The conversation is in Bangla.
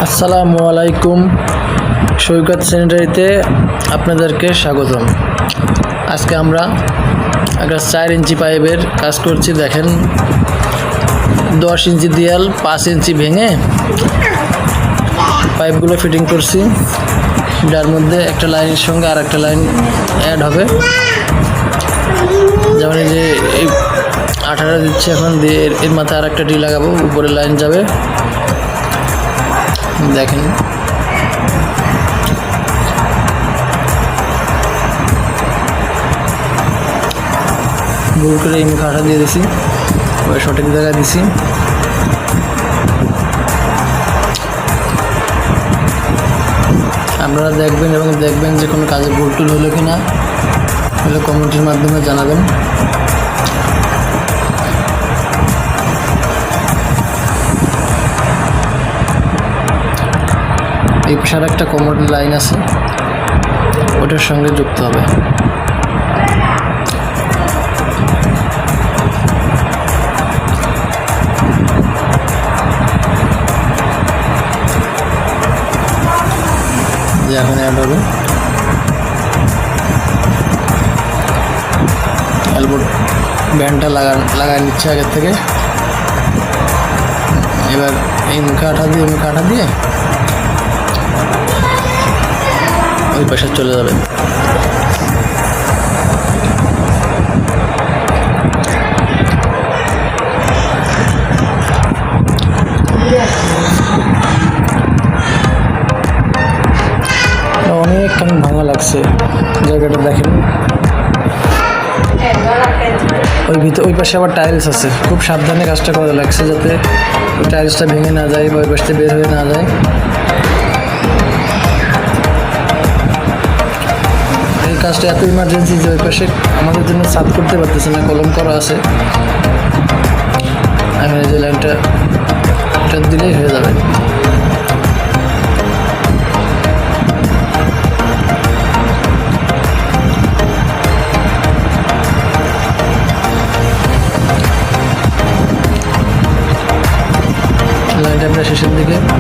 আসসালামু আলাইকুম। সৈকত স্যানিটারিতে আপনাদেরকে স্বাগতম। আজকে আমরা একটা 4 ইঞ্চি পাইপের কাজ করছি। দেখেন, 10 ইঞ্চি দেয়াল 5 ইঞ্চি ভেঙে পাইপগুলো ফিটিং করছি। যার মধ্যে একটা লাইনের সঙ্গে আর একটা লাইন অ্যাড হবে। যেমন এই যে এই আঠাটা দিচ্ছে এখন, দিয়ে এর মাথায় আর একটা টি লাগাবো, উপরে লাইন যাবে। দেখেন, গোল করে এই মুখে আঠা দিয়ে দিছি, সঠিক জায়গায় দিছি। আপনারা দেখবেন এবং দেখবেন যে কোনো কাজে ভুল টুল হলো কি না, হলে কমেন্টের মাধ্যমে জানাবেন। এই পাশে একটা কমোড লাইন আছে, ওটার সঙ্গে যুক্ত হবে। যে এখন অ্যাড হবে। এলবোর্ড ব্যান্ডটা লাগাই নিচ্ছে আগের থেকে। এবার এই মুখে আঠা দিয়ে ওই পাশে চলে যাবে। অনেকখানি ভাঙা লাগছে জায়গাটা, দেখেন। ওই পাশে আবার টাইলস আছে, খুব সাবধানে কাজটা করা লাগছে যাতে টাইলসটা ভেঙে না যায় বা ওই পাশে বের হয়ে না যায়। এই কাজটা এত ইমার্জেন্সি যে ওই পাশে আমাদের জন্য সাফ করতে পারতেছে না, কলম করা আছে। এখন এই যে লাইনটা দিলেই হয়ে যাবে। লাইনটা আমরা শেষের দিকে